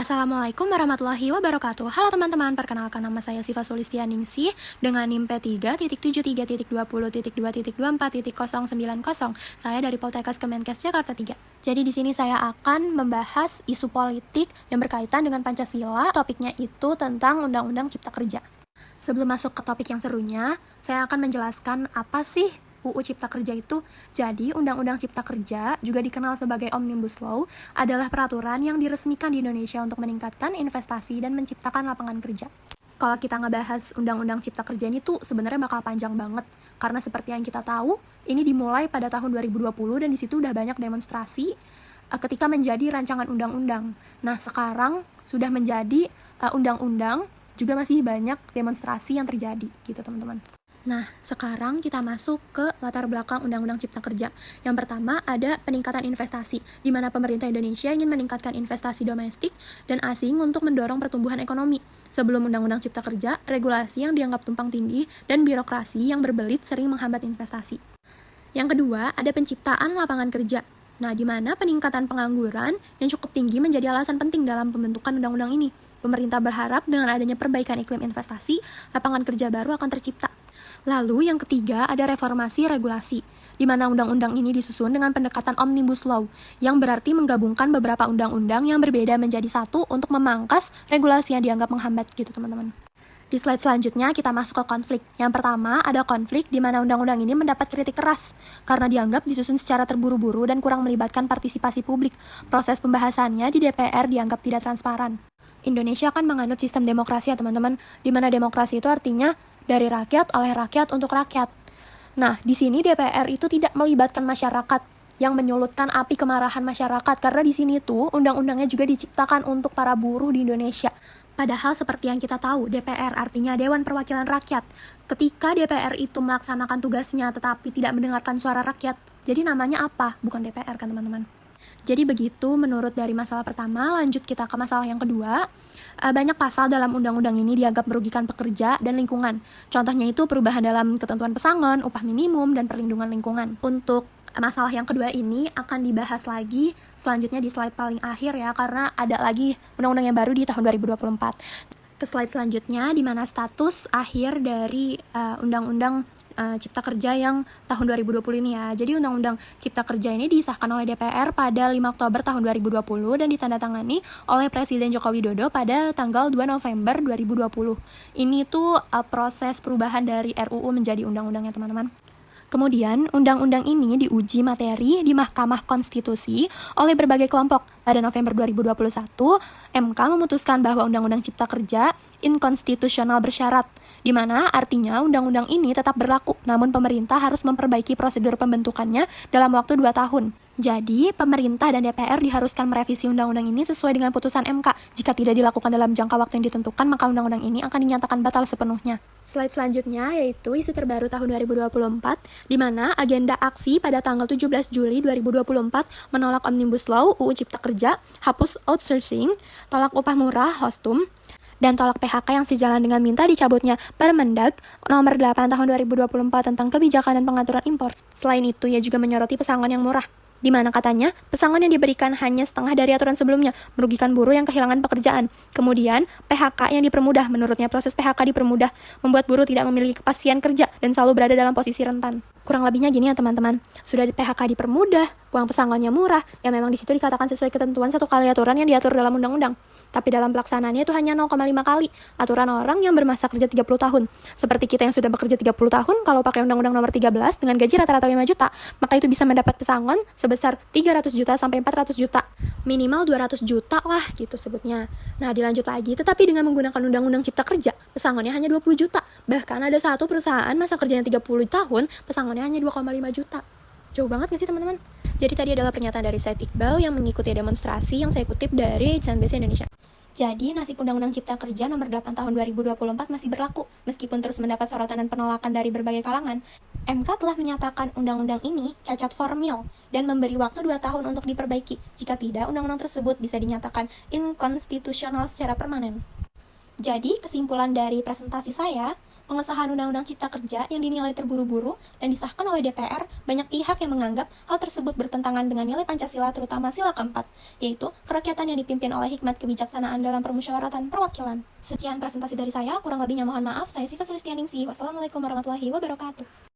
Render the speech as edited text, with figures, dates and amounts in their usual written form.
Assalamualaikum warahmatullahi wabarakatuh. Halo teman-teman, perkenalkan nama saya Siva Sulistianingsih dengan NIM P3.73.20.20.24.090. Saya dari Poltekkes Kemenkes Jakarta 3. Jadi di sini saya akan membahas isu politik yang berkaitan dengan Pancasila. Topiknya itu tentang Undang-Undang Cipta Kerja. Sebelum masuk ke topik yang serunya, saya akan menjelaskan apa sih UU Cipta Kerja itu. Jadi, Undang-Undang Cipta Kerja, juga dikenal sebagai Omnibus Law, adalah peraturan yang diresmikan di Indonesia untuk meningkatkan investasi dan menciptakan lapangan kerja. Kalau kita ngebahas Undang-Undang Cipta Kerja ini tuh sebenarnya bakal panjang banget, karena seperti yang kita tahu, ini dimulai pada tahun 2020 dan di situ udah banyak demonstrasi ketika menjadi rancangan undang-undang. Nah, sekarang sudah menjadi undang-undang, juga masih banyak demonstrasi yang terjadi gitu, teman-teman. Nah, sekarang kita masuk ke latar belakang Undang-Undang Cipta Kerja. Yang pertama ada peningkatan investasi, di mana pemerintah Indonesia ingin meningkatkan investasi domestik dan asing untuk mendorong pertumbuhan ekonomi. Sebelum Undang-Undang Cipta Kerja, regulasi yang dianggap tumpang tindih dan birokrasi yang berbelit sering menghambat investasi. Yang kedua, ada penciptaan lapangan kerja. Nah, di mana peningkatan pengangguran yang cukup tinggi menjadi alasan penting dalam pembentukan undang-undang ini. Pemerintah berharap dengan adanya perbaikan iklim investasi, lapangan kerja baru akan tercipta. Lalu yang ketiga ada reformasi regulasi, di mana undang-undang ini disusun dengan pendekatan Omnibus Law, yang berarti menggabungkan beberapa undang-undang yang berbeda menjadi satu untuk memangkas regulasi yang dianggap menghambat gitu, teman-teman. Di slide selanjutnya kita masuk ke konflik. Yang pertama ada konflik di mana undang-undang ini mendapat kritik keras karena dianggap disusun secara terburu-buru dan kurang melibatkan partisipasi publik. Proses pembahasannya di DPR dianggap tidak transparan. Indonesia kan menganut sistem demokrasi ya teman-teman, di mana demokrasi itu artinya dari rakyat, oleh rakyat, untuk rakyat. Nah, di sini DPR itu tidak melibatkan masyarakat yang menyulutkan api kemarahan masyarakat, karena di sini tuh undang-undangnya juga diciptakan untuk para buruh di Indonesia. Padahal seperti yang kita tahu, DPR artinya Dewan Perwakilan Rakyat. Ketika DPR itu melaksanakan tugasnya tetapi tidak mendengarkan suara rakyat, jadi namanya apa? Bukan DPR kan teman-teman. Jadi begitu menurut dari masalah pertama, lanjut kita ke masalah yang kedua. Banyak pasal dalam undang-undang ini dianggap merugikan pekerja dan lingkungan. Contohnya itu perubahan dalam ketentuan pesangon, upah minimum, dan perlindungan lingkungan. Untuk masalah yang kedua ini akan dibahas lagi selanjutnya di slide paling akhir ya, karena ada lagi undang-undang yang baru di tahun 2024. Ke slide selanjutnya, di mana status akhir dari undang-undang Cipta Kerja yang tahun 2020 ini ya. Jadi Undang-Undang Cipta Kerja ini disahkan oleh DPR pada 5 Oktober tahun 2020 dan ditandatangani oleh Presiden Joko Widodo pada tanggal 2 November 2020. Ini tuh proses perubahan dari RUU menjadi undang-undang ya teman-teman. Kemudian, undang-undang ini diuji materi di Mahkamah Konstitusi oleh berbagai kelompok. Pada November 2021, MK memutuskan bahwa Undang-Undang Cipta Kerja inkonstitusional bersyarat, di mana artinya undang-undang ini tetap berlaku, namun pemerintah harus memperbaiki prosedur pembentukannya dalam waktu 2 tahun. Jadi, pemerintah dan DPR diharuskan merevisi undang-undang ini sesuai dengan putusan MK. Jika tidak dilakukan dalam jangka waktu yang ditentukan, maka undang-undang ini akan dinyatakan batal sepenuhnya. Slide selanjutnya yaitu isu terbaru tahun 2024, di mana agenda aksi pada tanggal 17 Juli 2024 menolak Omnibus Law, UU Cipta Kerja, hapus outsourcing, tolak upah murah, Hostum, dan tolak PHK yang sejalan dengan minta dicabutnya Permendag nomor 8 tahun 2024 tentang kebijakan dan pengaturan impor. Selain itu, ia juga menyoroti pesangon yang murah, di mana katanya pesangon yang diberikan hanya setengah dari aturan sebelumnya, merugikan buruh yang kehilangan pekerjaan. Kemudian, PHK yang dipermudah, menurutnya proses PHK dipermudah, membuat buruh tidak memiliki kepastian kerja dan selalu berada dalam posisi rentan. Kurang lebihnya gini ya teman-teman, sudah di PHK dipermudah, uang pesangonnya murah, ya memang di situ dikatakan sesuai ketentuan satu kali aturan yang diatur dalam undang-undang. Tapi dalam pelaksanaannya itu hanya 0,5 kali aturan orang yang bermasa kerja 30 tahun. Seperti kita yang sudah bekerja 30 tahun, kalau pakai Undang-Undang nomor 13 dengan gaji rata-rata 5 juta, maka itu bisa mendapat pesangon sebesar 300 juta sampai 400 juta. Minimal 200 juta lah gitu sebutnya. Nah, dilanjut lagi, tetapi dengan menggunakan Undang-Undang Cipta Kerja, pesangonnya hanya 20 juta. Bahkan ada satu perusahaan masa kerjanya 30 tahun, pesangonnya hanya 2,5 juta. Jauh banget gak sih teman-teman? Jadi tadi adalah pernyataan dari Said Iqbal yang mengikuti demonstrasi yang saya kutip dari CNBC Indonesia. Jadi, nasib Undang-Undang Cipta Kerja nomor 8 tahun 2024 masih berlaku, meskipun terus mendapat sorotan dan penolakan dari berbagai kalangan. MK telah menyatakan undang-undang ini cacat formil dan memberi waktu 2 tahun untuk diperbaiki. Jika tidak, undang-undang tersebut bisa dinyatakan inkonstitusional secara permanen. Jadi, kesimpulan dari presentasi saya, pengesahan Undang-Undang Cipta Kerja yang dinilai terburu-buru dan disahkan oleh DPR, banyak pihak yang menganggap hal tersebut bertentangan dengan nilai Pancasila, terutama sila keempat, yaitu kerakyatan yang dipimpin oleh hikmat kebijaksanaan dalam permusyawaratan perwakilan. Sekian presentasi dari saya, kurang lebihnya mohon maaf. Saya Siva Sulistianingsih. Wassalamualaikum warahmatullahi wabarakatuh.